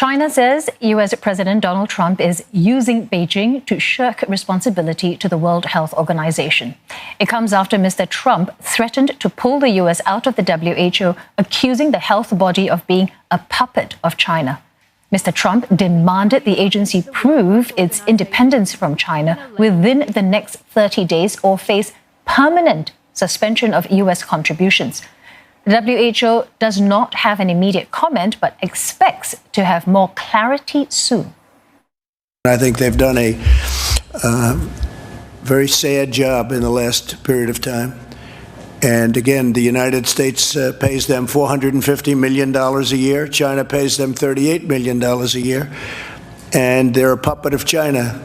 China says US President Donald Trump is using Beijing to shirk responsibility to the World Health Organization. It comes after Mr. Trump threatened to pull the US out of the WHO, accusing the health body of being a puppet of China. Mr. Trump demanded the agency prove its independence from China within the next 30 days or face permanent suspension of US contributions. The WHO does not have an immediate comment, but expects to have more clarity soon. I think they've done a very sad job in the last period of time. And again, the United States pays them $450 million a year. China pays them $38 million a year. And they're a puppet of China.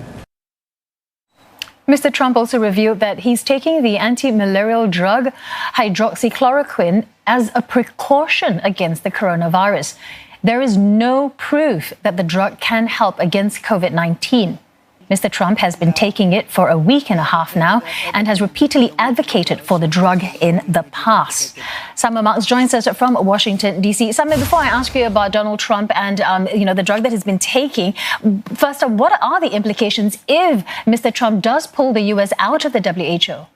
Mr. Trump also revealed that he's taking the anti-malarial drug Hydroxychloroquine as a precaution against the coronavirus. There is no proof that the drug can help against COVID-19. Mr. Trump has been taking it for a week and a half now and has repeatedly advocated for the drug in the past. Summer Marks joins us from Washington, D.C. Summer, before I ask you about Donald Trump and the drug that he's been taking, first, what are the implications if Mr. Trump does pull the U.S. out of the WHO?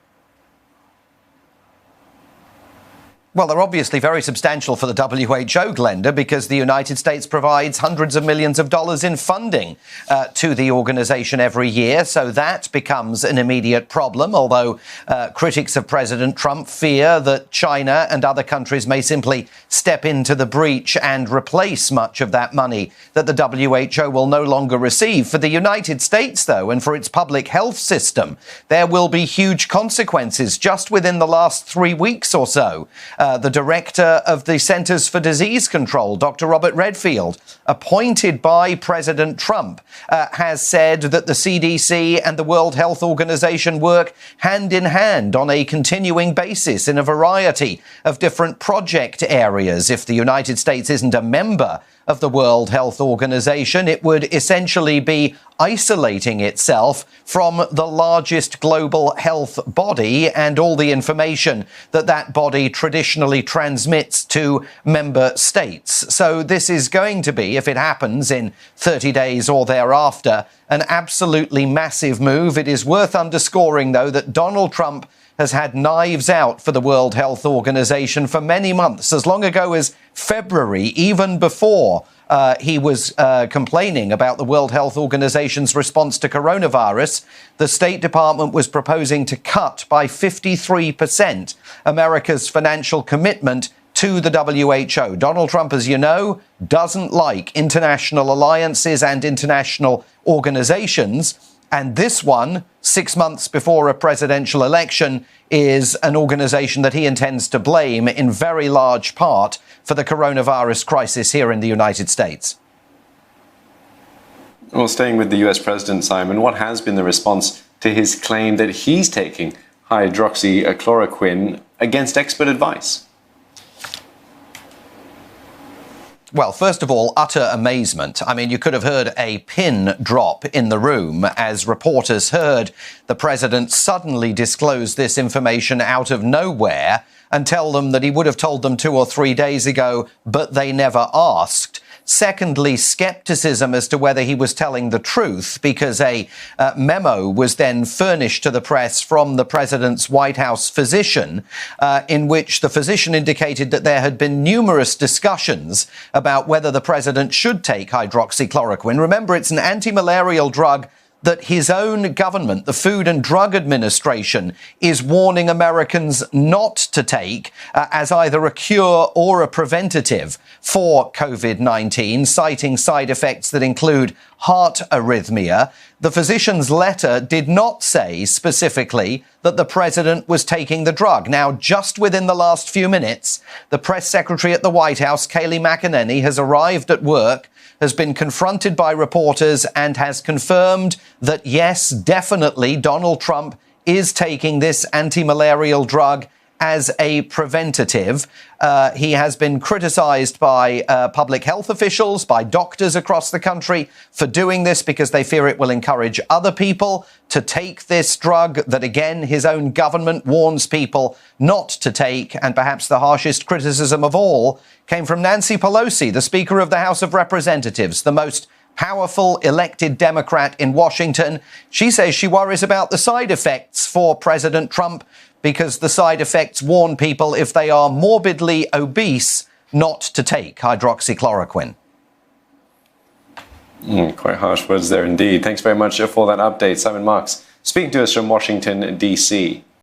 Well, they're obviously very substantial for the WHO, Glenda, because the United States provides hundreds of millions of dollars in funding to the organisation every year. So that becomes an immediate problem, although critics of President Trump fear that China and other countries may simply step into the breach and replace much of that money that the WHO will no longer receive. For the United States, though, and for its public health system, there will be huge consequences just within the last 3 weeks or so. The director of the Centers for Disease Control, Dr. Robert Redfield, appointed by President Trump, has said that the CDC and the World Health Organization work hand in hand on a continuing basis in a variety of different project areas. If the United States isn't a member of the World Health Organization, it would essentially be isolating itself from the largest global health body and all the information that that body traditionally transmits to member states. So this is going to be, if it happens in 30 days or thereafter, an absolutely massive move. It is worth underscoring, though, that Donald Trump has had knives out for the World Health Organization for many months, as long ago as February, even before he was complaining about the World Health Organization's response to coronavirus. The State Department was proposing to cut by 53% America's financial commitment to the WHO. Donald Trump, as you know, doesn't like international alliances and international organizations. And this one, 6 months before a presidential election, is an organization that he intends to blame in very large part for the coronavirus crisis here in the United States. Well, staying with the US President, Simon, what has been the response to his claim that he's taking hydroxychloroquine against expert advice? Well, first of all, utter amazement. I mean, you could have heard a pin drop in the room as reporters heard the president suddenly disclose this information out of nowhere and tell them that he would have told them 2 or 3 days ago, but they never asked. Secondly, skepticism as to whether he was telling the truth, because a memo was then furnished to the press from the president's White House physician, in which the physician indicated that there had been numerous discussions about whether the president should take hydroxychloroquine. Remember, it's an anti-malarial drug that his own government, the Food and Drug Administration, is warning Americans not to take as either a cure or a preventative for COVID-19, citing side effects that include heart arrhythmia. The physician's letter did not say specifically that the president was taking the drug. Now, just within the last few minutes, the press secretary at the White House, Kayleigh McEnany, has arrived at work, has been confronted by reporters and has confirmed that, yes, definitely, Donald Trump is taking this anti-malarial drug as a preventative. He has been criticised by public health officials, by doctors across the country for doing this because they fear it will encourage other people to take this drug that, again, his own government warns people not to take. And perhaps the harshest criticism of all came from Nancy Pelosi, the Speaker of the House of Representatives, the most powerful elected Democrat in Washington. She says she worries about the side effects for President Trump because the side effects warn people if they are morbidly obese not to take hydroxychloroquine. Quite harsh words there indeed. Thanks very much for that update, Simon Marks, speaking to us from Washington, D.C.